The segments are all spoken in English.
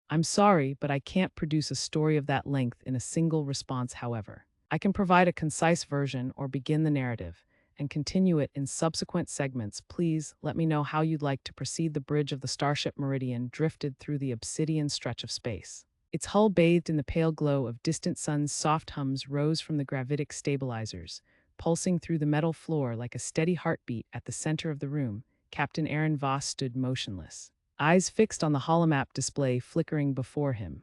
I'm sorry, but I can't produce a story of that length in a single response, however. I can provide a concise version or begin the narrative and continue it in subsequent segments. Please let me know how you'd like to proceed. The bridge of the Starship Meridian drifted through the obsidian stretch of space. Its hull bathed in the pale glow of distant suns. Soft hums rose from the gravitic stabilizers, pulsing through the metal floor like a steady heartbeat. At the center of the room, Captain Aaron Voss stood motionless, eyes fixed on the holomap display flickering before him.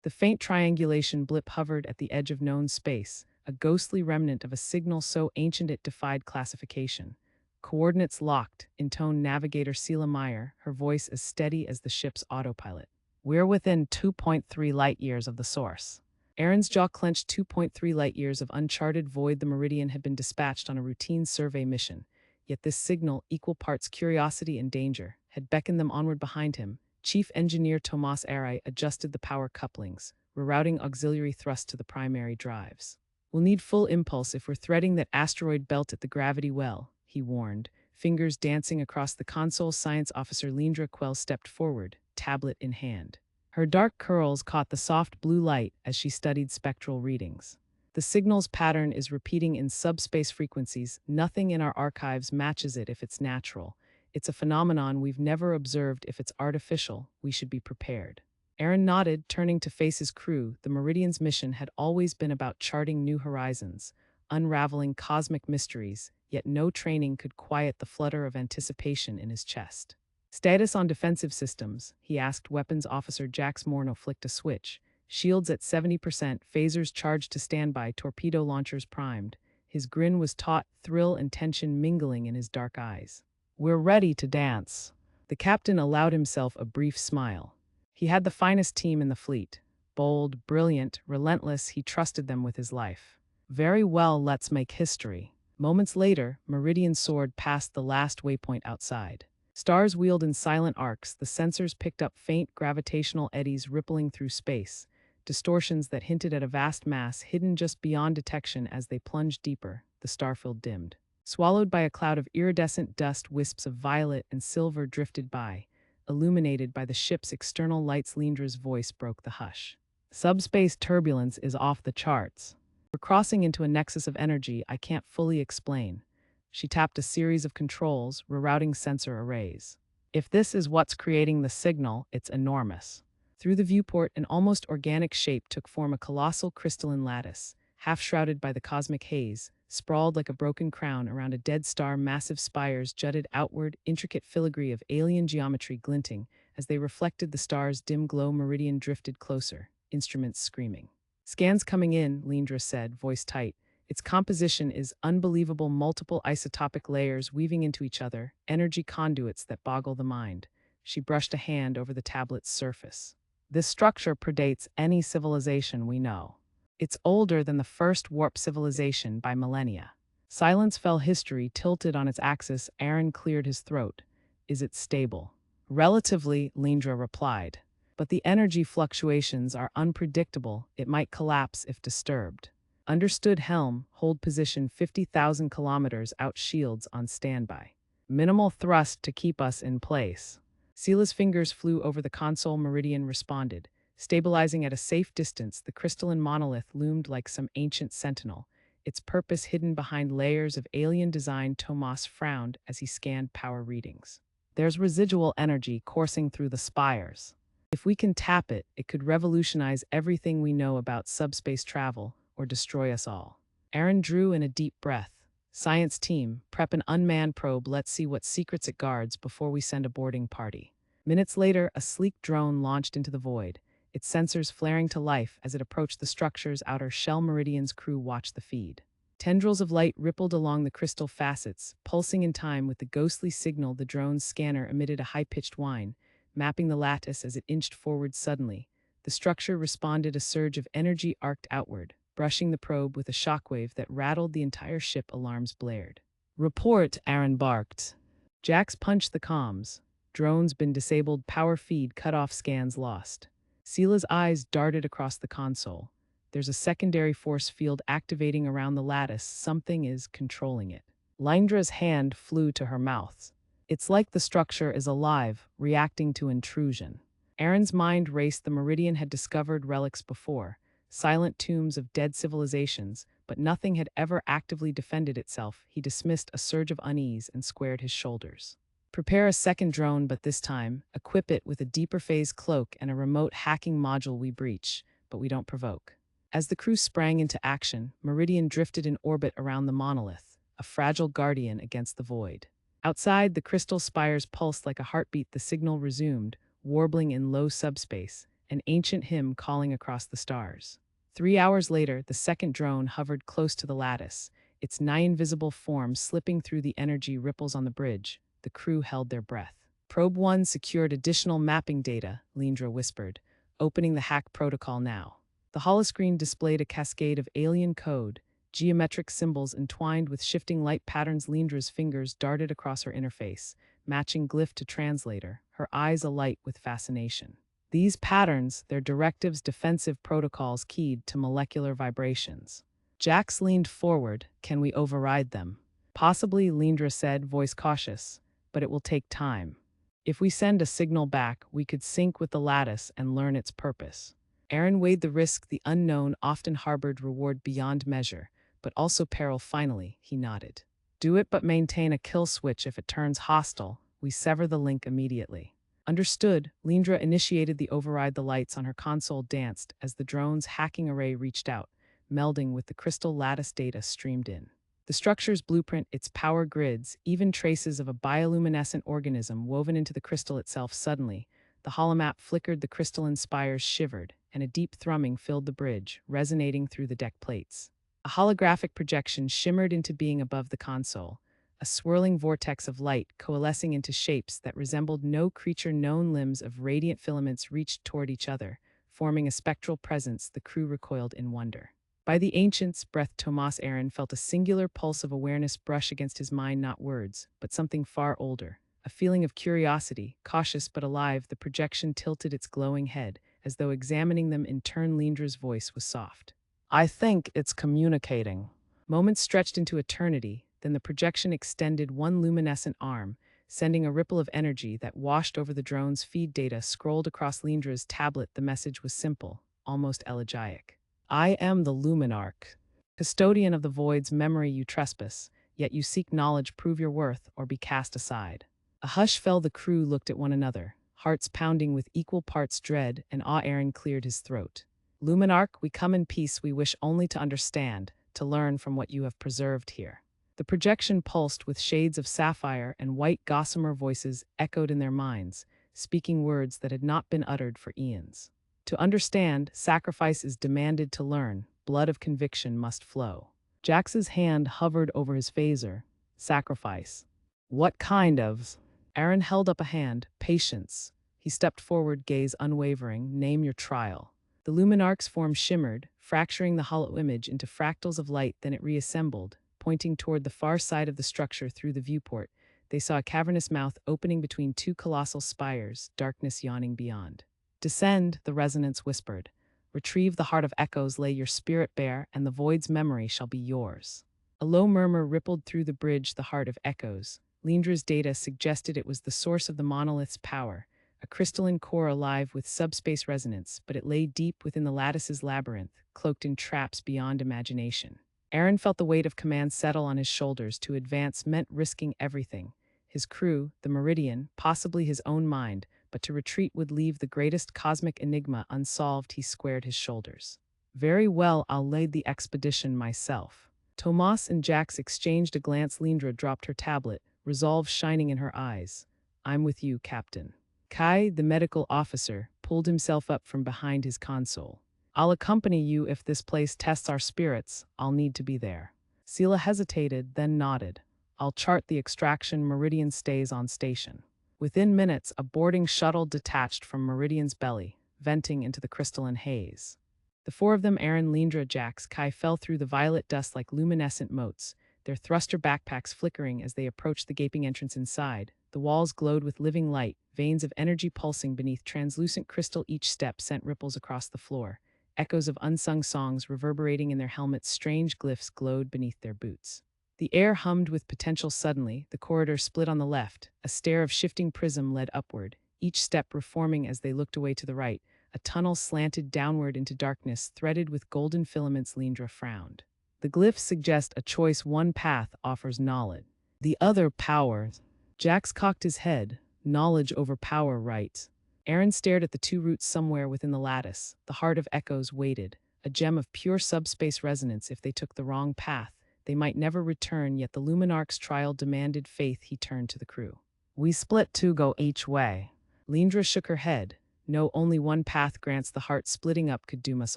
The faint triangulation blip hovered at the edge of known space, a ghostly remnant of a signal so ancient it defied classification. Coordinates locked, intoned Navigator Seela Meyer, her voice as steady as the ship's autopilot. We're within 2.3 light-years of the source. Aaron's jaw clenched. 2.3 light-years of uncharted void. The Meridian had been dispatched on a routine survey mission, yet this signal, equal parts curiosity and danger, had beckoned them onward. Behind him, Chief Engineer Tomas Arai adjusted the power couplings, rerouting auxiliary thrust to the primary drives. We'll need full impulse if we're threading that asteroid belt at the gravity well, he warned, fingers dancing across the console. Science Officer Lindra Quell stepped forward, tablet in hand. Her dark curls caught the soft blue light as she studied spectral readings. The signal's pattern is repeating in subspace frequencies. Nothing in our archives matches it if it's natural. It's a phenomenon we've never observed. If it's artificial, we should be prepared. Aaron nodded, turning to face his crew. The Meridian's mission had always been about charting new horizons, unraveling cosmic mysteries, yet no training could quiet the flutter of anticipation in his chest. Status on defensive systems, he asked. Weapons Officer Jax Morno flicked a switch. Shields at 70%, phasers charged to standby, torpedo launchers primed. His grin was taut, thrill and tension mingling in his dark eyes. We're ready to dance. The captain allowed himself a brief smile. He had the finest team in the fleet. Bold, brilliant, relentless, he trusted them with his life. Very well, let's make history. Moments later, Meridian soared past the last waypoint outside. Stars wheeled in silent arcs. The sensors picked up faint gravitational eddies rippling through space, distortions that hinted at a vast mass hidden just beyond detection. As they plunged deeper, the starfield dimmed. Swallowed by a cloud of iridescent dust, wisps of violet and silver drifted by, illuminated by the ship's external lights. Lindra's voice broke the hush. Subspace turbulence is off the charts. We're crossing into a nexus of energy I can't fully explain. She tapped a series of controls, rerouting sensor arrays. If this is what's creating the signal, it's enormous. Through the viewport, an almost organic shape took form, a colossal crystalline lattice, half shrouded by the cosmic haze, sprawled like a broken crown around a dead star. Massive spires jutted outward, intricate filigree of alien geometry glinting as they reflected the star's dim glow. Meridian drifted closer, instruments screaming. Scans coming in, Lindra said, voice tight. Its composition is unbelievable, multiple isotopic layers weaving into each other, energy conduits that boggle the mind. She brushed a hand over the tablet's surface. This structure predates any civilization we know. It's older than the first warp civilization by millennia. Silence fell. History tilted on its axis. Aaron cleared his throat. Is it stable? Relatively, Lindra replied. But the energy fluctuations are unpredictable. It might collapse if disturbed. Understood. Helm, hold position 50,000 kilometers out. Shields on standby. Minimal thrust to keep us in place. Seela's fingers flew over the console. Meridian responded. Stabilizing at a safe distance, the crystalline monolith loomed like some ancient sentinel, its purpose hidden behind layers of alien design. Tomas frowned as he scanned power readings. There's residual energy coursing through the spires. If we can tap it, it could revolutionize everything we know about subspace travel, or destroy us all. Aaron drew in a deep breath. Science team, prep an unmanned probe. Let's see what secrets it guards before we send a boarding party. Minutes later, a sleek drone launched into the void, its sensors flaring to life as it approached the structure's outer shell. Meridian's crew watched the feed. Tendrils of light rippled along the crystal facets, pulsing in time with the ghostly signal. The drone's scanner emitted a high-pitched whine, mapping the lattice as it inched forward. Suddenly, the structure responded. A surge of energy arced outward, brushing the probe with a shockwave that rattled the entire ship. Alarms blared. Report, Aaron barked. Jax punched the comms. Drones been disabled, power feed cut off, scans lost. Seela's eyes darted across the console. There's a secondary force field activating around the lattice. Something is controlling it. Lindra's hand flew to her mouth. It's like the structure is alive, reacting to intrusion. Aaron's mind raced. The Meridian had discovered relics before, silent tombs of dead civilizations, but nothing had ever actively defended itself. He dismissed a surge of unease and squared his shoulders. Prepare a second drone, but this time, equip it with a deeper phase cloak and a remote hacking module. We breach, but we don't provoke. As the crew sprang into action, Meridian drifted in orbit around the monolith, a fragile guardian against the void. Outside, the crystal spires pulsed like a heartbeat. The signal resumed, warbling in low subspace, an ancient hymn calling across the stars. 3 hours later, the second drone hovered close to the lattice, its nigh-invisible form slipping through the energy ripples on the bridge. The crew held their breath. Probe 1 secured additional mapping data, Lindra whispered, opening the hack protocol now. The holoscreen displayed a cascade of alien code, geometric symbols entwined with shifting light patterns. Lindra's fingers darted across her interface, matching glyph to translator, her eyes alight with fascination. These patterns, their directives, defensive protocols keyed to molecular vibrations. Jax leaned forward. Can we override them? Possibly, Lindra said, voice cautious, but it will take time. If we send a signal back, we could sync with the lattice and learn its purpose. Aaron weighed the risk. The unknown often harbored reward beyond measure, but also peril. Finally, he nodded. Do it, but maintain a kill switch. If it turns hostile, we sever the link immediately. Understood. Lindra initiated the override. The lights on her console danced as the drone's hacking array reached out, melding with the crystal lattice. Data streamed in. The structure's blueprint, its power grids, even traces of a bioluminescent organism woven into the crystal itself. Suddenly, the holomap flickered, the crystalline spires shivered, and a deep thrumming filled the bridge, resonating through the deck plates. A holographic projection shimmered into being above the console, a swirling vortex of light coalescing into shapes that resembled no creature known. Limbs of radiant filaments reached toward each other, forming a spectral presence. The crew recoiled in wonder. By the ancients' breath, Tomas Aaron felt a singular pulse of awareness brush against his mind, not words, but something far older, a feeling of curiosity, cautious but alive. The projection tilted its glowing head, as though examining them in turn. Lindra's voice was soft. I think it's communicating. Moments stretched into eternity, then the projection extended one luminescent arm, sending a ripple of energy that washed over the drone's feed. Data scrolled across Lindra's tablet. The message was simple, almost elegiac. I am the Luminarch, custodian of the void's memory. You trespass, yet you seek knowledge. Prove your worth or be cast aside. A hush fell. The crew looked at one another, hearts pounding with equal parts dread and awe. Aaron cleared his throat. Luminarch, we come in peace. We wish only to understand, to learn from what you have preserved here. The projection pulsed with shades of sapphire and white. Gossamer voices echoed in their minds, speaking words that had not been uttered for eons. To understand, sacrifice is demanded. To learn, blood of conviction must flow. Jax's hand hovered over his phaser. Sacrifice. What kind of? Aaron held up a hand. Patience. He stepped forward, gaze unwavering. Name your trial. The Luminarch's form shimmered, fracturing the hollow image into fractals of light. Then it reassembled, pointing toward the far side of the structure. Through the viewport, they saw a cavernous mouth opening between two colossal spires, darkness yawning beyond. Descend, the resonance whispered. Retrieve the heart of echoes. Lay your spirit bare, and the void's memory shall be yours. A low murmur rippled through the bridge. The heart of echoes. Lindra's data suggested it was the source of the monolith's power, a crystalline core alive with subspace resonance, but it lay deep within the lattice's labyrinth, cloaked in traps beyond imagination. Aaron felt the weight of command settle on his shoulders. To advance meant risking everything. His crew, the Meridian, possibly his own mind, but to retreat would leave the greatest cosmic enigma unsolved. He squared his shoulders. Very well, I'll lead the expedition myself. Tomas and Jax exchanged a glance. Lindra dropped her tablet, resolve shining in her eyes. I'm with you, Captain. Kai, the medical officer, pulled himself up from behind his console. I'll accompany you. If this place tests our spirits, I'll need to be there. Sela hesitated, then nodded. I'll chart the extraction. Meridian stays on station. Within minutes, a boarding shuttle detached from Meridian's belly, venting into the crystalline haze. The four of them, Aaron, Lindra, Jax, Kai, fell through the violet dust like luminescent motes, their thruster backpacks flickering as they approached the gaping entrance. Inside, the walls glowed with living light, veins of energy pulsing beneath translucent crystal. Each step sent ripples across the floor, echoes of unsung songs reverberating in their helmets. Strange glyphs glowed beneath their boots. The air hummed with potential. Suddenly, the corridor split on the left. A stair of shifting prism led upward, each step reforming as they looked away to the right. A tunnel slanted downward into darkness, threaded with golden filaments. Lindra frowned. The glyphs suggest a choice. One path offers knowledge, the other power. Jax cocked his head. Knowledge over power, right? Aaron stared at the two roots somewhere within the lattice. The heart of echoes waited, a gem of pure subspace resonance. If they took the wrong path, they might never return, yet the Luminarch's trial demanded faith. He turned to the crew. We split to go each way. Lindra shook her head. No, only one path grants the heart. Splitting up could doom us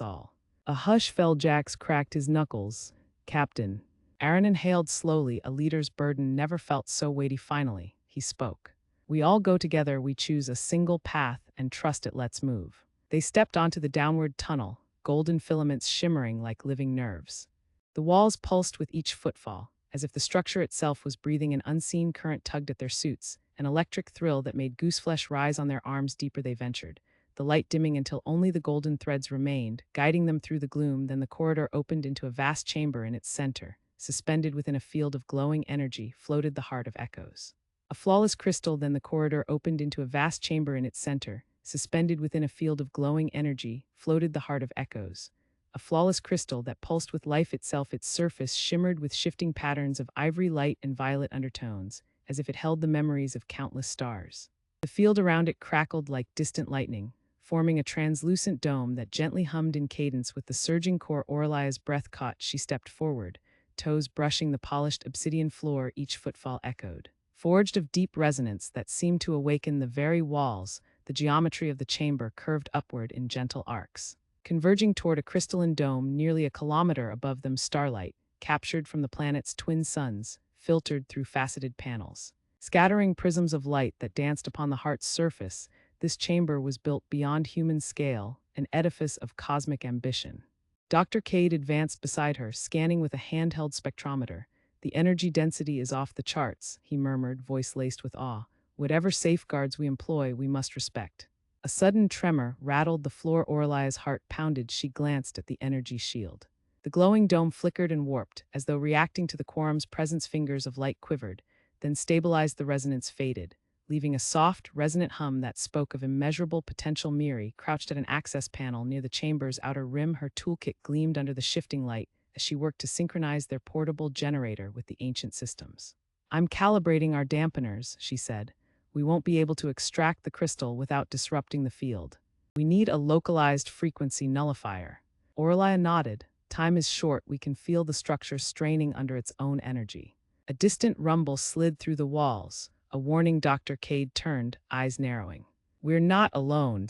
all. A hush fell. Jax cracked his knuckles. Captain. Aaron inhaled slowly. A leader's burden never felt so weighty. Finally, he spoke. We all go together. We choose a single path and trust it. Let's move. They stepped onto the downward tunnel, golden filaments shimmering like living nerves. The walls pulsed with each footfall, as if the structure itself was breathing. An unseen current tugged at their suits, an electric thrill that made gooseflesh rise on their arms. Deeper they ventured, the light dimming until only the golden threads remained, guiding them through the gloom. Then the corridor opened into a vast chamber. In its center, suspended within a field of glowing energy, floated the heart of echoes. A flawless crystal. Then the corridor opened into a vast chamber. In its center, suspended within a field of glowing energy, floated the heart of echoes. A flawless crystal that pulsed with life itself. Its surface shimmered with shifting patterns of ivory light and violet undertones, as if it held the memories of countless stars. The field around it crackled like distant lightning, forming a translucent dome that gently hummed in cadence with the surging core. Orlia's breath caught. She stepped forward, toes brushing the polished obsidian floor. Each footfall echoed, forged of deep resonance that seemed to awaken the very walls. The geometry of the chamber curved upward in gentle arcs, converging toward a crystalline dome nearly a kilometer above them. Starlight, captured from the planet's twin suns, filtered through faceted panels, scattering prisms of light that danced upon the heart's surface. This chamber was built beyond human scale, an edifice of cosmic ambition. Dr. Cade advanced beside her, scanning with a handheld spectrometer. The energy density is off the charts, he murmured, voice laced with awe. Whatever safeguards we employ, we must respect. A sudden tremor rattled the floor. Orlia's heart pounded. She glanced at the energy shield. The glowing dome flickered and warped, as though reacting to the quorum's presence. Fingers of light quivered, then stabilized. The resonance faded, leaving a soft, resonant hum that spoke of immeasurable potential. Miri crouched at an access panel near the chamber's outer rim. Her toolkit gleamed under the shifting light as she worked to synchronize their portable generator with the ancient systems. I'm calibrating our dampeners, she said. We won't be able to extract the crystal without disrupting the field. We need a localized frequency nullifier. Orlia nodded. Time is short. We can feel the structure straining under its own energy. A distant rumble slid through the walls. A warning. Dr. Cade turned, eyes narrowing. We're not alone.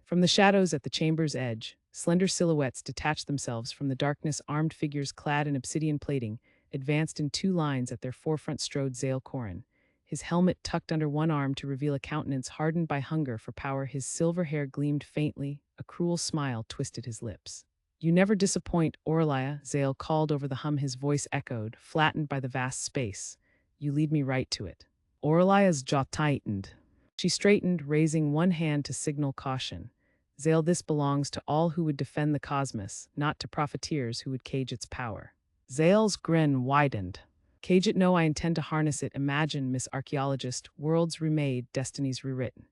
From the shadows at the chamber's edge, slender silhouettes detached themselves from the darkness. Armed figures clad in obsidian plating advanced in two lines. At their forefront strode Zale Corin, his helmet tucked under one arm to reveal a countenance hardened by hunger for power. His silver hair gleamed faintly. A cruel smile twisted his lips. You never disappoint, Orlia, Zale called over the hum. His voice echoed, flattened by the vast space. You lead me right to it. Orlia's jaw tightened. She straightened, raising one hand to signal caution. Zale, this belongs to all who would defend the cosmos, not to profiteers who would cage its power. Zale's grin widened. Cage it? No, I intend to harness it. Imagine, Miss Archaeologist, worlds remade, destinies rewritten.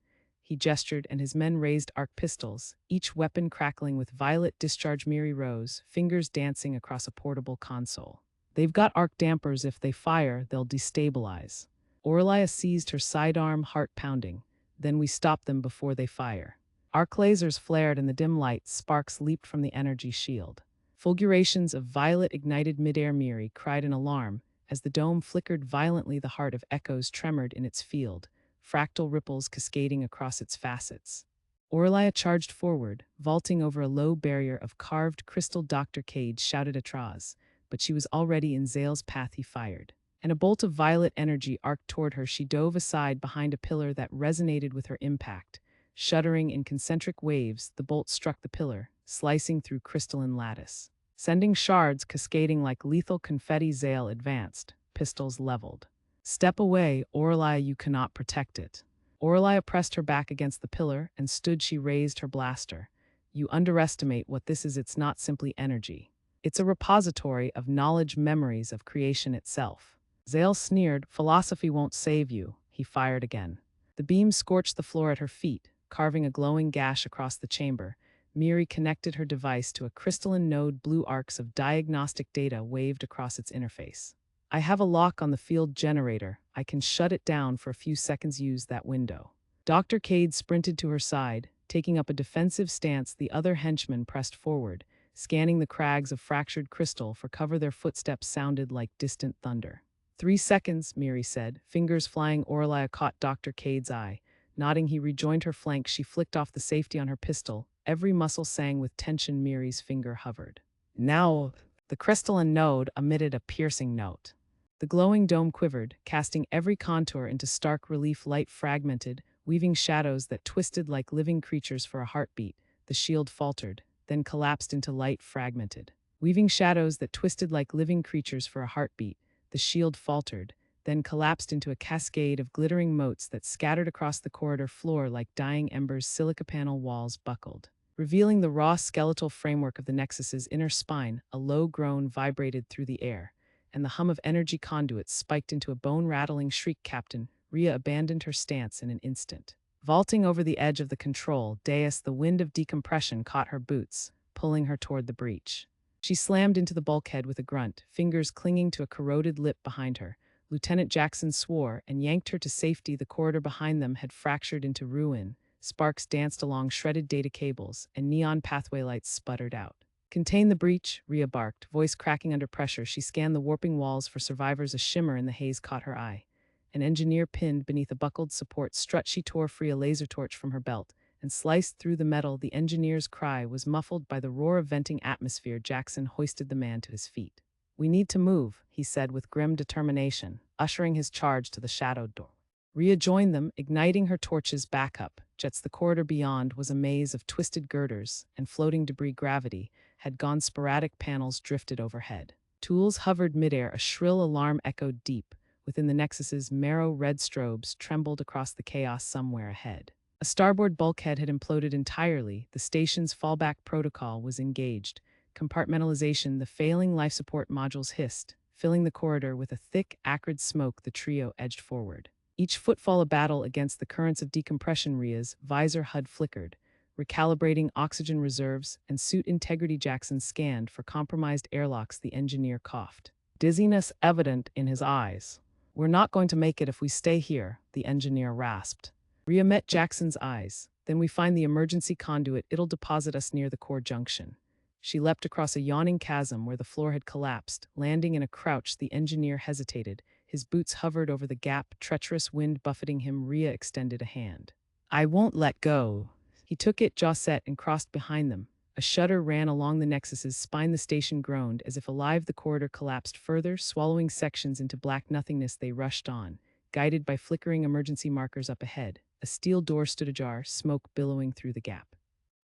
He gestured, and his men raised arc pistols, each weapon crackling with violet discharge. Miri rose, fingers dancing across a portable console. They've got arc dampers. If they fire, they'll destabilize. Orlia seized her sidearm, heart pounding. Then we stop them before they fire. Arc lasers flared in the dim light. Sparks leaped from the energy shield. Fulgurations of violet ignited midair. Miri cried in alarm. As the dome flickered violently, the heart of echoes tremored in its field, fractal ripples cascading across its facets. Orlia charged forward, vaulting over a low barrier of carved crystal. Dr. Cade shouted atraz, but she was already in Zale's path. He fired, and a bolt of violet energy arced toward her. She dove aside behind a pillar that resonated with her impact. Shuddering in concentric waves, the bolt struck the pillar, slicing through crystalline lattice, sending shards cascading like lethal confetti. Zale advanced, pistols leveled. Step away, Orlia, you cannot protect it. Orlia pressed her back against the pillar and stood. She raised her blaster. You underestimate what this is. It's not simply energy. It's a repository of knowledge, memories of creation itself. Zale sneered. Philosophy won't save you. He fired again. The beam scorched the floor at her feet, carving a glowing gash across the chamber. Miri connected her device to a crystalline node. Blue arcs of diagnostic data waved across its interface. I have a lock on the field generator. I can shut it down for a few seconds. Use that window. Dr. Cade sprinted to her side, taking up a defensive stance. The other henchmen pressed forward, scanning the crags of fractured crystal for cover. Their footsteps sounded like distant thunder. 3 seconds, Miri said, fingers flying. Aurelia caught Dr. Cade's eye. Nodding, he rejoined her flank. She flicked off the safety on her pistol. Every muscle sang with tension. Miri's finger hovered. Now, the crystalline node emitted a piercing note. The glowing dome quivered, casting every contour into stark relief. Light fragmented, weaving shadows that twisted like living creatures. For a heartbeat, the shield faltered, then collapsed into light. Fragmented, weaving shadows that twisted like living creatures. For a heartbeat, the shield faltered, then collapsed into a cascade of glittering motes that scattered across the corridor floor like dying embers. Silica panel walls buckled, revealing the raw skeletal framework of the Nexus's inner spine. A low groan vibrated through the air, and the hum of energy conduits spiked into a bone-rattling shriek. Captain, Rhea abandoned her stance in an instant. Vaulting over the edge of the control dais, the wind of decompression caught her boots, pulling her toward the breach. She slammed into the bulkhead with a grunt, fingers clinging to a corroded lip behind her. Lieutenant Jackson swore and yanked her to safety. The corridor behind them had fractured into ruin. Sparks danced along shredded data cables, and neon pathway lights sputtered out. Contain the breach, Rhea barked, voice cracking under pressure. She scanned the warping walls for survivors. A shimmer in the haze caught her eye. An engineer pinned beneath a buckled support strut. She tore free a laser torch from her belt and sliced through the metal. The engineer's cry was muffled by the roar of venting atmosphere. Jackson hoisted the man to his feet. We need to move, he said with grim determination, ushering his charge to the shadowed door. Rhea joined them, igniting her torches. Back up jets. The corridor beyond was a maze of twisted girders and floating debris. Gravity had gone. Sporadic panels drifted overhead. Tools hovered midair. A shrill alarm echoed deep within the Nexus's marrow. Red strobes trembled across the chaos somewhere ahead. A starboard bulkhead had imploded entirely. The station's fallback protocol was engaged. Compartmentalization. The failing life support modules hissed, filling the corridor with a thick, acrid smoke. The trio edged forward, each footfall a battle against the currents of decompression. Rhea's visor HUD flickered, recalibrating oxygen reserves and suit integrity. Jackson scanned for compromised airlocks. The engineer coughed, dizziness evident in his eyes. We're not going to make it if we stay here, the engineer rasped. Rhea met Jackson's eyes. Then we find the emergency conduit. It'll deposit us near the core junction. She leapt across a yawning chasm where the floor had collapsed, landing in a crouch. The engineer hesitated. His boots hovered over the gap, treacherous wind buffeting him. Rhea extended a hand. I won't let go. He took it, jaw set, and crossed behind them. A shudder ran along the Nexus's spine. The station groaned, as if alive. The corridor collapsed further, swallowing sections into black nothingness. They rushed on, guided by flickering emergency markers. Up ahead, a steel door stood ajar, smoke billowing through the gap.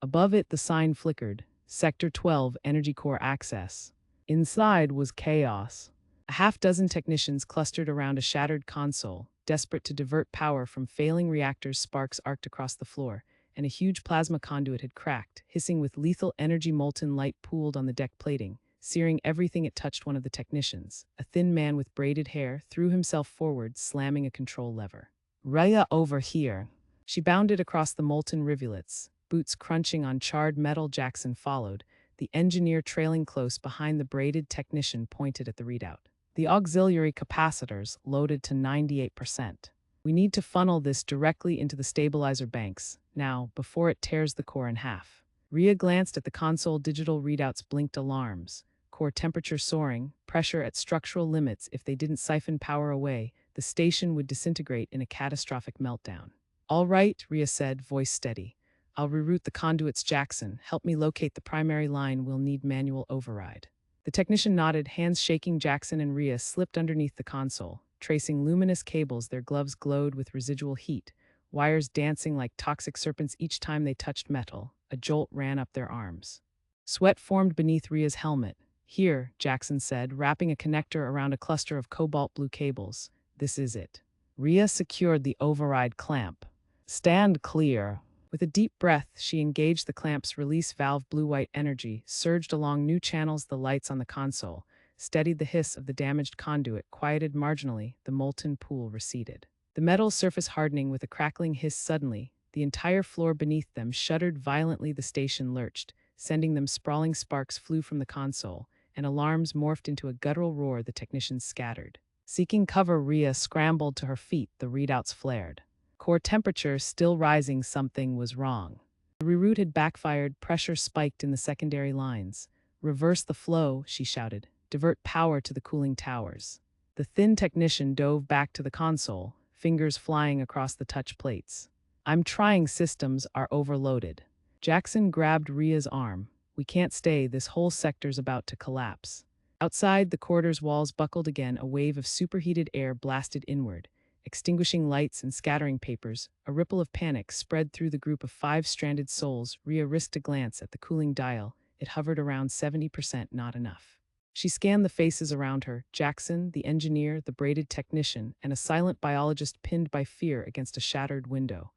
Above it, the sign flickered. Sector 12, Energy Core Access. Inside was chaos. A half-dozen technicians clustered around a shattered console, desperate to divert power from failing reactors. Sparks arced across the floor, and a huge plasma conduit had cracked, hissing with lethal energy. Molten light pooled on the deck plating, searing everything it touched. One of the technicians, a thin man with braided hair, threw himself forward, slamming a control lever. Rhea, over here. She bounded across the molten rivulets, boots crunching on charred metal. Jackson followed, the engineer trailing close behind. The braided technician pointed at the readout. The auxiliary capacitors loaded to 98%. We need to funnel this directly into the stabilizer banks, now, before it tears the core in half. Rhea glanced at the console. Digital readouts blinked alarms. Core temperature soaring, pressure at structural limits. If they didn't siphon power away, the station would disintegrate in a catastrophic meltdown. All right, Rhea said, voice steady. I'll reroute the conduits. Jackson, help me locate the primary line. We'll need manual override. The technician nodded, hands shaking. Jackson and Rhea slipped underneath the console, tracing luminous cables. Their gloves glowed with residual heat, wires dancing like toxic serpents each time they touched metal. A jolt ran up their arms. Sweat formed beneath Rhea's helmet. Here, Jackson said, wrapping a connector around a cluster of cobalt blue cables. This is it. Rhea secured the override clamp. Stand clear. With a deep breath, she engaged the clamp's release valve. Blue-white energy surged along new channels. The lights on the console steadied the hiss of the damaged conduit, quieted marginally. The molten pool receded. The metal surface hardening with a crackling hiss suddenly, the entire floor beneath them shuddered violently. The station lurched, sending them sprawling. Sparks flew from the console, and alarms morphed into a guttural roar. The technicians scattered. Seeking cover, Rhea scrambled to her feet. The readouts flared. Core temperature still rising. Something was wrong. The reroute had backfired. Pressure spiked in the secondary lines. "Reverse the flow," she shouted. "Divert power to the cooling towers." The thin technician dove back to the console, fingers flying across the touch plates. "I'm trying, systems are overloaded." Jackson grabbed Rhea's arm. "We can't stay, this whole sector's about to collapse." Outside, the corridor's walls buckled again. A wave of superheated air blasted inward, extinguishing lights and scattering papers. A ripple of panic spread through the group of five stranded souls. Rhea risked a glance at the cooling dial. It hovered around 70%. Not enough. She scanned the faces around her: Jackson, the engineer, the braided technician, and a silent biologist pinned by fear against a shattered window.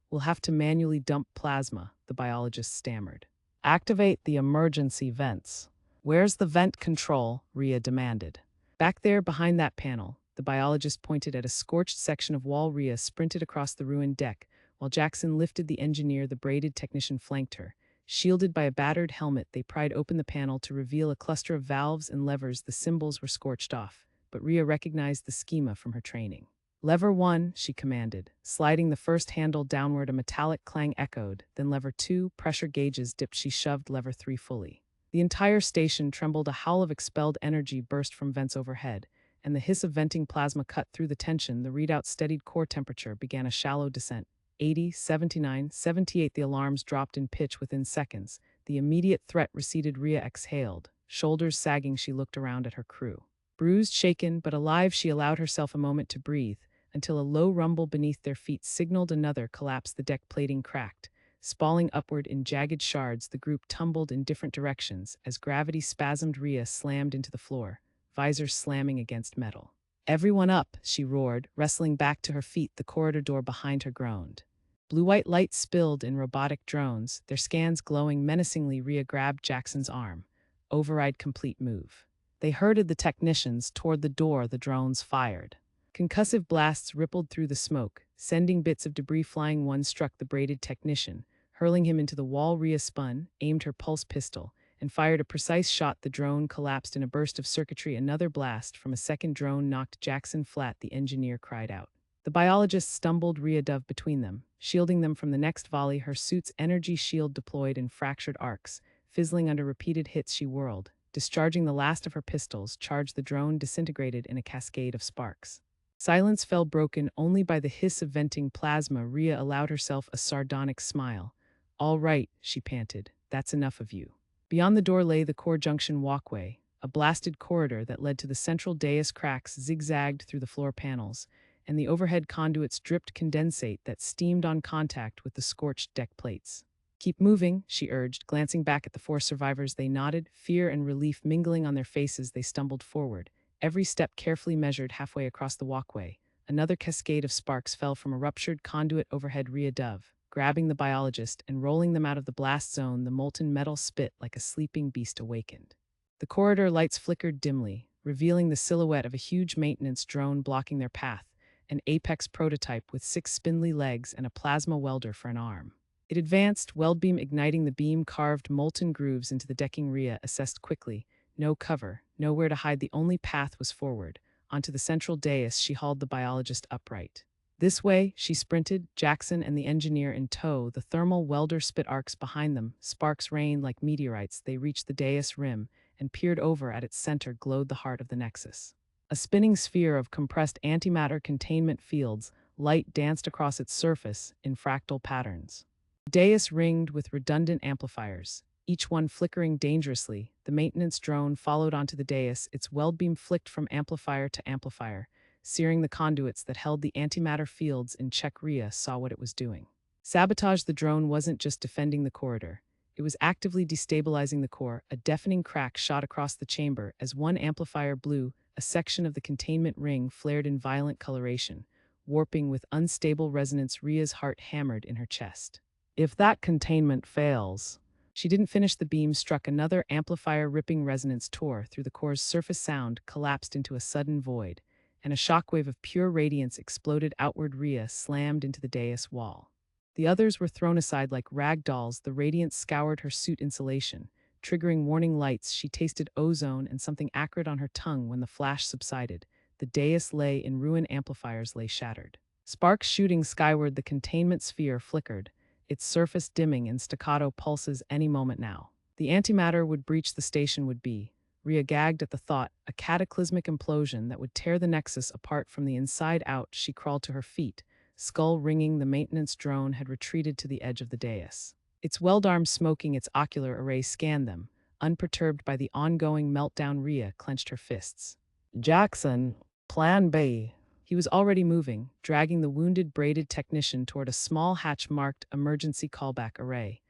"We'll have to manually dump plasma," the biologist stammered. "Activate the emergency vents." "Where's the vent control?" Rhea demanded. "Back there behind that panel." The biologist pointed at a scorched section of wall. Rhea sprinted across the ruined deck, while Jackson lifted the engineer. The braided technician flanked her. Shielded by a battered helmet, they pried open the panel to reveal a cluster of valves and levers. The symbols were scorched off, but Rhea recognized the schema from her training. "Lever 1, she commanded, sliding the first handle downward. A metallic clang echoed, then lever 2, pressure gauges dipped. She shoved lever 3 fully. The entire station trembled. A howl of expelled energy burst from vents overhead, and the hiss of venting plasma cut through the tension. The readout steadied. Core temperature began a shallow descent. 80, 79, 78. The alarms dropped in pitch within seconds. The immediate threat receded. Rhea exhaled. Shoulders sagging, she looked around at her crew. Bruised, shaken, but alive, she allowed herself a moment to breathe, until a low rumble beneath their feet signaled another collapse. The deck plating cracked. Spalling upward in jagged shards, the group tumbled in different directions. As gravity spasmed, Rhea slammed into the floor, visor slamming against metal. "Everyone up," she roared, wrestling back to her feet. The corridor door behind her groaned. Blue-white light spilled in robotic drones, their scans glowing menacingly. Rhea grabbed Jackson's arm. "Override complete, move." They herded the technicians toward the door. The drones fired. Concussive blasts rippled through the smoke, sending bits of debris flying. One struck the braided technician, hurling him into the wall. Rhea spun, aimed her pulse pistol, and fired a precise shot. The drone collapsed in a burst of circuitry. Another blast from a second drone knocked Jackson flat. The engineer cried out. The biologist stumbled. Rhea dove between them, shielding them from the next volley. Her suit's energy shield deployed in fractured arcs. Fizzling under repeated hits, she whirled, discharging the last of her pistols. Charged, the drone disintegrated in a cascade of sparks. Silence fell, broken only by the hiss of venting plasma. Rhea allowed herself a sardonic smile. "All right," she panted. "That's enough of you." Beyond the door lay the core junction walkway, a blasted corridor that led to the central dais. Cracks zigzagged through the floor panels, and the overhead conduits dripped condensate that steamed on contact with the scorched deck plates. "Keep moving," she urged, glancing back at the four survivors. They nodded, fear and relief mingling on their faces. They stumbled forward, every step carefully measured. Halfway across the walkway, another cascade of sparks fell from a ruptured conduit overhead. Rhea dove, grabbing the biologist and rolling them out of the blast zone. The molten metal spit like a sleeping beast awakened. The corridor lights flickered dimly, revealing the silhouette of a huge maintenance drone blocking their path, an apex prototype with 6 spindly legs and a plasma welder for an arm. It advanced, weld beam igniting. The beam carved molten grooves into the decking. Rhea assessed quickly. No cover, nowhere to hide. The only path was forward, onto the central dais. She hauled the biologist upright. "This way," she sprinted, Jackson and the engineer in tow. The thermal welder spit arcs behind them. Sparks rained like meteorites. They reached the dais rim and peered over. At its center glowed the heart of the nexus. A spinning sphere of compressed antimatter containment fields. Light danced across its surface in fractal patterns. The dais ringed with redundant amplifiers, each one flickering dangerously. The maintenance drone followed onto the dais, its weld beam flicked from amplifier to amplifier, searing the conduits that held the antimatter fields in check. Rhea saw what it was doing. Sabotage. The drone wasn't just defending the corridor. It was actively destabilizing the core. A deafening crack shot across the chamber as one amplifier blew. A section of the containment ring flared in violent coloration, warping with unstable resonance. Rhea's heart hammered in her chest. "If that containment fails..." She didn't finish. The beam struck another amplifier, ripping resonance tore through the core's surface. Sound collapsed into a sudden void, and a shockwave of pure radiance exploded outward. Rhea slammed into the dais wall. The others were thrown aside like rag dolls. The radiance scoured her suit insulation, triggering warning lights. She tasted ozone and something acrid on her tongue when the flash subsided. The dais lay in ruin, amplifiers lay shattered. Sparks shooting skyward, the containment sphere flickered, its surface dimming in staccato pulses. Any moment now, the antimatter would breach. The station would be, Rhea gagged at the thought, a cataclysmic implosion that would tear the Nexus apart from the inside out. She crawled to her feet, skull ringing. The maintenance drone had retreated to the edge of the dais. Its weldarm smoking, its ocular array scanned them, unperturbed by the ongoing meltdown. Rhea clenched her fists. Jackson, Plan B. He was already moving, dragging the wounded braided technician toward a small hatch marked emergency callback array.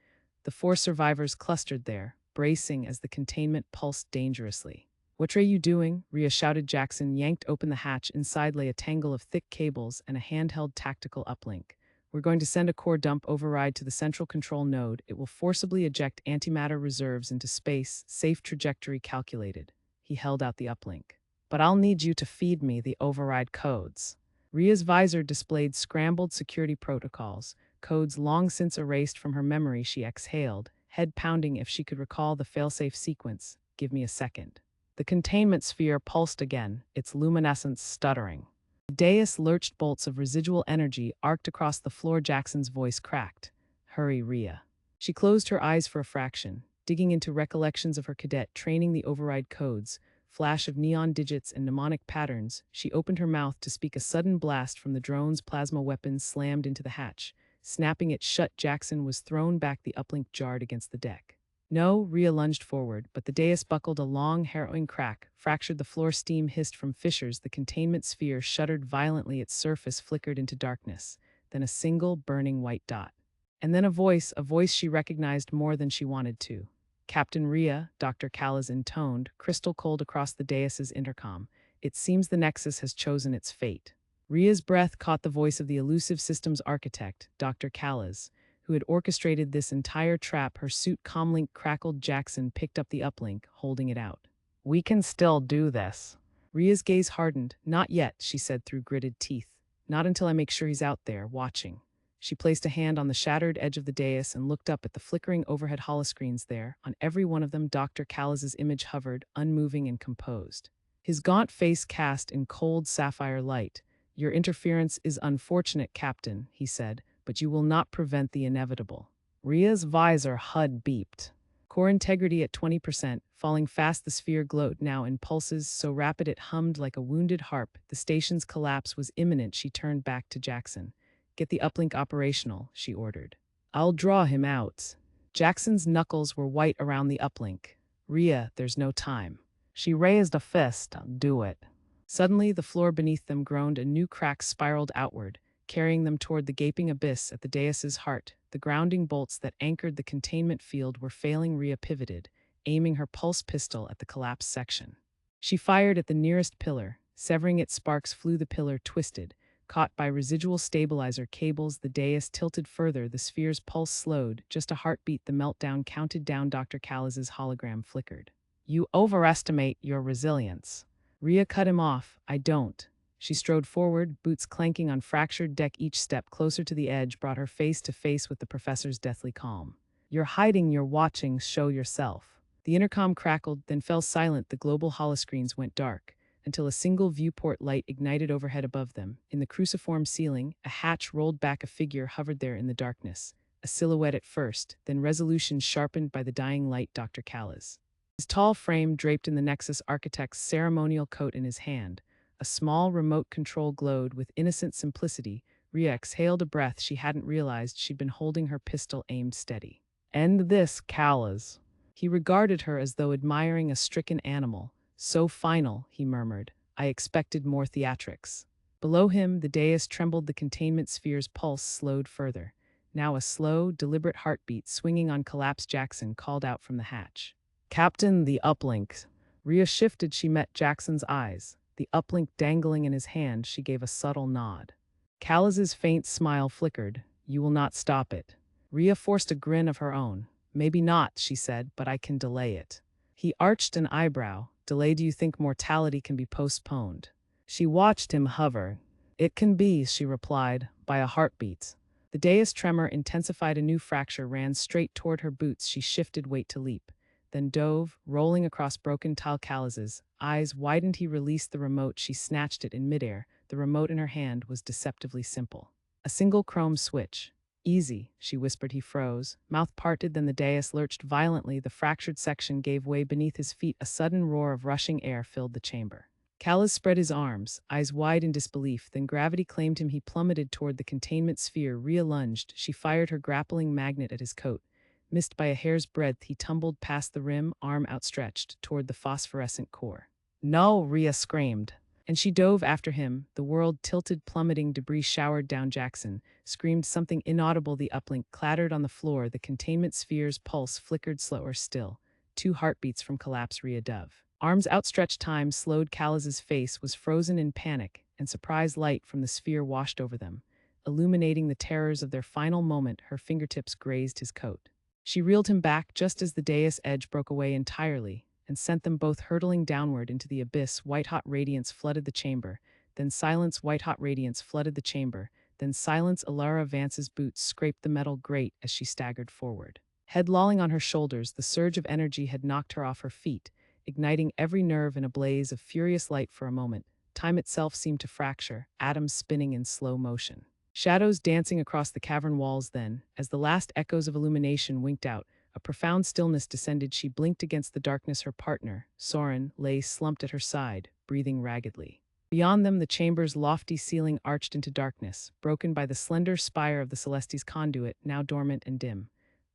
The 4 survivors clustered there, bracing as the containment pulsed dangerously. "What are you doing?" Rhea shouted. Jackson yanked open the hatch. Inside lay a tangle of thick cables and a handheld tactical uplink. "We're going to send a core dump override to the central control node. It will forcibly eject antimatter reserves into space. Safe trajectory calculated." He held out the uplink. "But I'll need you to feed me the override codes." Rhea's visor displayed scrambled security protocols, codes long since erased from her memory. She exhaled, head pounding. If she could recall the failsafe sequence. "Give me a second." The containment sphere pulsed again, its luminescence stuttering. The dais lurched. Bolts of residual energy arced across the floor. Jackson's voice cracked. "Hurry, Rhea." She closed her eyes for a fraction, digging into recollections of her cadet training. The override codes, flash of neon digits and mnemonic patterns. She opened her mouth to speak. A sudden blast from the drone's plasma weapons slammed into the hatch, snapping it shut. Jackson was thrown back. The uplink jarred against the deck. "No," Rhea lunged forward, but the dais buckled. A long, harrowing crack fractured the floor. Steam hissed from fissures. The containment sphere shuddered violently. Its surface flickered into darkness, then a single burning white dot. And then a voice she recognized more than she wanted to. "Captain Rhea," Dr. Callas intoned, crystal cold across the dais's intercom. "It seems the Nexus has chosen its fate." Rhea's breath caught the voice of the elusive systems architect, Dr. Callas, who had orchestrated this entire trap. Her suit comlink crackled. Jackson picked up the uplink, holding it out. "We can still do this." Rhea's gaze hardened. "Not yet," she said through gritted teeth. "Not until I make sure he's out there, watching." She placed a hand on the shattered edge of the dais and looked up at the flickering overhead holoscreens there. On every one of them, Dr. Callas's image hovered, unmoving and composed. His gaunt face cast in cold sapphire light. "Your interference is unfortunate, Captain," he said, "but you will not prevent the inevitable." Rhea's visor HUD beeped. Core integrity at 20%, falling fast. The sphere glowed, now in pulses so rapid it hummed like a wounded harp. The station's collapse was imminent. She turned back to Jackson. "Get the uplink operational," she ordered. "I'll draw him out." Jackson's knuckles were white around the uplink. "Rhea, there's no time." She raised a fist. "Do it." Suddenly, the floor beneath them groaned. A new crack spiraled outward, carrying them toward the gaping abyss at the dais's heart. The grounding bolts that anchored the containment field were failing. Rhea pivoted, aiming her pulse pistol at the collapsed section. She fired at the nearest pillar. Severing it, sparks flew. The pillar twisted, caught by residual stabilizer cables. The dais tilted further. The sphere's pulse slowed. Just a heartbeat. The meltdown counted down. Dr. Callas's hologram flickered. "You overestimate your resilience." Rhea cut him off. "I don't." She strode forward, boots clanking on fractured deck. Each step closer to the edge brought her face to face with the professor's deathly calm. "You're hiding, you're watching, show yourself." The intercom crackled, then fell silent. The global holoscreens went dark, until a single viewport light ignited overhead above them. In the cruciform ceiling, a hatch rolled back. A figure hovered there in the darkness, a silhouette at first, then resolution sharpened by the dying light. Dr. Callas. His tall frame draped in the Nexus architect's ceremonial coat. In his hand, a small remote control glowed with innocent simplicity. Rhea exhaled a breath. She hadn't realized she'd been holding her pistol aimed steady. "End this, Callas." He regarded her as though admiring a stricken animal. "So final," he murmured. "I expected more theatrics." Below him, the dais trembled. The containment sphere's pulse slowed further. Now a slow, deliberate heartbeat swinging on collapse. Jackson called out from the hatch. "Captain, the uplink." Rhea shifted. She met Jackson's eyes, the uplink dangling in his hand. She gave a subtle nod. Callas's faint smile flickered. "You will not stop it." Rhea forced a grin of her own. "Maybe not," she said, "but I can delay it." He arched an eyebrow. "Delay? Do you think mortality can be postponed?" She watched him hover. "It can be," she replied, "by a heartbeat." The dais tremor intensified. A new fracture ran straight toward her boots. She shifted weight to leap, then dove, rolling across broken tile calluses. Eyes widened. He released the remote. She snatched it in midair. The remote in her hand was deceptively simple. A single chrome switch. "Easy," she whispered. He froze, mouth parted. Then the dais lurched violently. The fractured section gave way beneath his feet. A sudden roar of rushing air filled the chamber. Callus spread his arms, eyes wide in disbelief. Then gravity claimed him. He plummeted toward the containment sphere. Rhea lunged. She fired her grappling magnet at his coat. Missed by a hair's breadth, he tumbled past the rim, arm outstretched, toward the phosphorescent core. "No!" Rhea screamed. And she dove after him. The world tilted, plummeting. Debris showered down. Jackson screamed something inaudible. The uplink clattered on the floor. The containment sphere's pulse flickered slower still. 2 heartbeats from collapse. Rhea dove. Arms outstretched. Time slowed. Callus's face was frozen in panic, and surprise light from the sphere washed over them, illuminating the terrors of their final moment. Her fingertips grazed his coat. She reeled him back just as the dais edge broke away entirely, and sent them both hurtling downward into the abyss. White-hot radiance flooded the chamber, then silence. White-hot radiance flooded the chamber, then silence. Alara Vance's boots scraped the metal grate as she staggered forward. Head lolling on her shoulders, the surge of energy had knocked her off her feet, igniting every nerve in a blaze of furious light. For a moment, time itself seemed to fracture, atoms spinning in slow motion. Shadows dancing across the cavern walls. Then, as the last echoes of illumination winked out, a profound stillness descended. She blinked against the darkness. Her partner, Soren, lay slumped at her side, breathing raggedly. Beyond them, the chamber's lofty ceiling arched into darkness, broken by the slender spire of the Celestes conduit, now dormant and dim.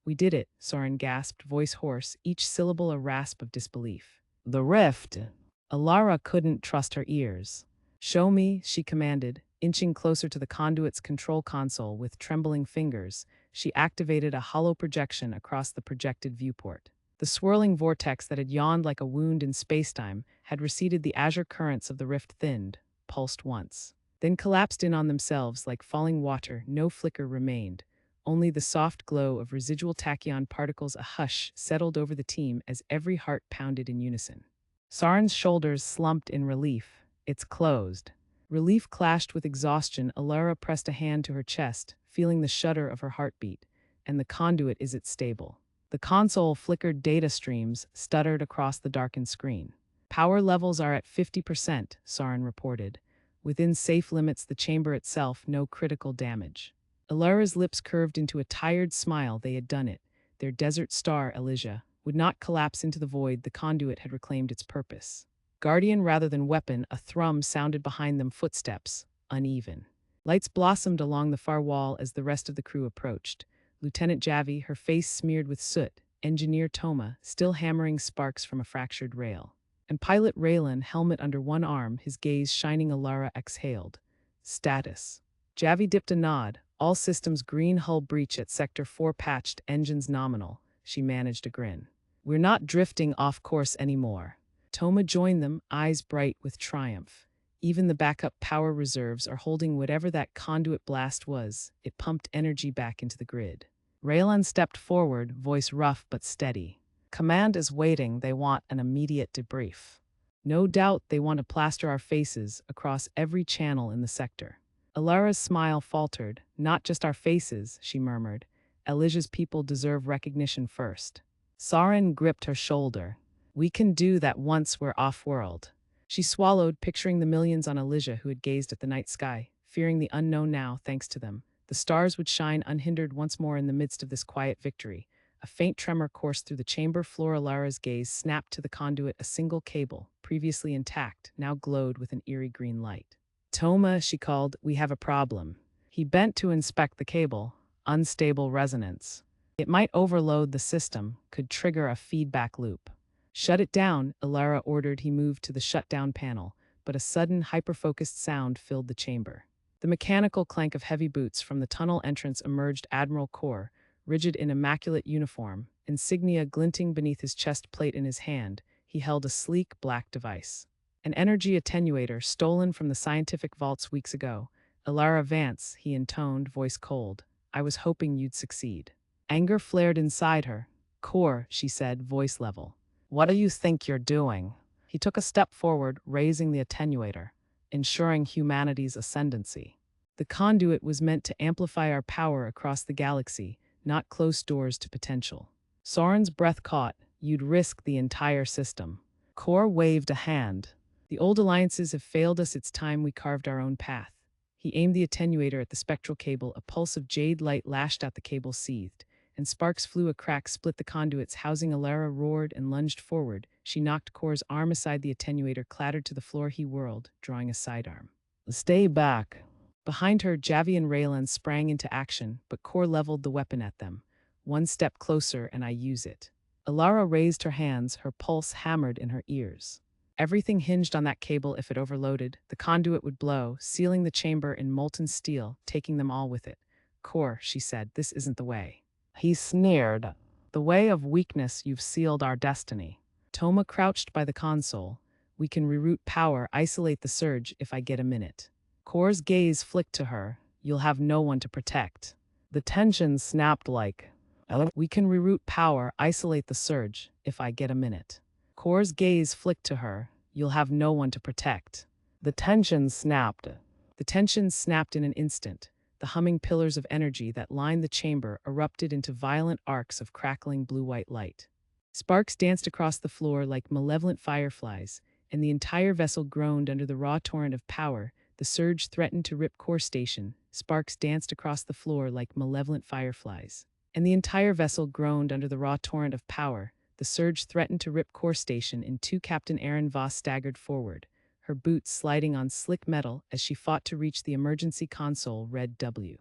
"We did it," Soren gasped, voice hoarse, each syllable a rasp of disbelief. "The rift!" Alara couldn't trust her ears. "Show me," she commanded. Inching closer to the conduit's control console with trembling fingers, she activated a hollow projection across the projected viewport. The swirling vortex that had yawned like a wound in spacetime had receded. The azure currents of the rift thinned, pulsed once, then collapsed in on themselves like falling water. No flicker remained, only the soft glow of residual tachyon particles. A hush settled over the team as every heart pounded in unison. Soren's shoulders slumped in relief. "It's closed." Relief clashed with exhaustion. Alara pressed a hand to her chest, feeling the shudder of her heartbeat. "And the conduit, is it stable?" The console flickered. Data streams stuttered across the darkened screen. "Power levels are at 50%, Soren reported. Within safe limits. The chamber itself, no critical damage." Alara's lips curved into a tired smile. They had done it. Their desert star, Elysia, would not collapse into the void. The conduit had reclaimed its purpose. Guardian rather than weapon. A thrum sounded behind them. Footsteps, uneven. Lights blossomed along the far wall as the rest of the crew approached. Lieutenant Javi, her face smeared with soot. Engineer Toma, still hammering sparks from a fractured rail. And Pilot Raylan, helmet under one arm, his gaze shining. Alara exhaled. "Status." Javi dipped a nod. "All systems green. Hull breach at Sector 4 patched. Engines nominal." She managed a grin. "We're not drifting off course anymore." Toma joined them, eyes bright with triumph. "Even the backup power reserves are holding whatever that conduit blast was." It pumped energy back into the grid. Raylan stepped forward, voice rough but steady. "Command is waiting. They want an immediate debrief. No doubt they want to plaster our faces across every channel in the sector." Alara's smile faltered. "Not just our faces," she murmured. "Elysia's people deserve recognition first." Soren gripped her shoulder. "We can do that once we're off-world." She swallowed, picturing the millions on Elysia who had gazed at the night sky, fearing the unknown now. Thanks to them, the stars would shine unhindered once more. In the midst of this quiet victory, a faint tremor coursed through the chamber floor. Alara's gaze snapped to the conduit. A single cable, previously intact, now glowed with an eerie green light. "Toma," she called, "we have a problem." He bent to inspect the cable. Unstable resonance. It might overload the system, could trigger a feedback loop. "Shut it down," Alara ordered. He moved to the shutdown panel, but a sudden, hyper-focused sound filled the chamber. The mechanical clank of heavy boots. From the tunnel entrance emerged Admiral Kor, rigid in immaculate uniform, insignia glinting beneath his chest plate. In his hand, he held a sleek black device. An energy attenuator stolen from the scientific vaults weeks ago. "Alara Vance," he intoned, voice cold. "I was hoping you'd succeed." Anger flared inside her. "Kor," she said, voice level. "What do you think you're doing?" He took a step forward, raising the attenuator. ensuring humanity's ascendancy. The conduit was meant to amplify our power across the galaxy, not close doors to potential. Soren's breath caught. You'd risk the entire system. Kor waved a hand. The old alliances have failed us. It's time we carved our own path. He aimed the attenuator at the spectral cable. A pulse of jade light lashed out. The cable seethed, and sparks flew. A crack split the conduits housing. Alara roared and lunged forward. She knocked Kor's arm aside. The attenuator clattered to the floor. He whirled, drawing a sidearm. Stay back. Behind her, Javi and Raylan sprang into action, but Kor leveled the weapon at them. One step closer and I use it. Alara raised her hands, her pulse hammered in her ears. Everything hinged on that cable. If it overloaded, the conduit would blow, sealing the chamber in molten steel, taking them all with it. Kor, she said, this isn't the way. He sneered. The way of weakness. You've sealed our destiny. Toma crouched by the console. We can reroute power, isolate the surge if I get a minute. Kor's gaze flicked to her. You'll have no one to protect. The tension snapped like, we can reroute power, isolate the surge if I get a minute. Kor's gaze flicked to her. You'll have no one to protect. The tension snapped. The tension snapped in an instant. The humming pillars of energy that lined the chamber erupted into violent arcs of crackling blue-white light. Sparks danced across the floor like malevolent fireflies, and the entire vessel groaned under the raw torrent of power. The surge threatened to rip Core Station. Sparks danced across the floor like malevolent fireflies, and the entire vessel groaned under the raw torrent of power. The surge threatened to rip Core Station in two. Captain Aaron Voss staggered forward, her boots sliding on slick metal as she fought to reach the emergency console. Red W.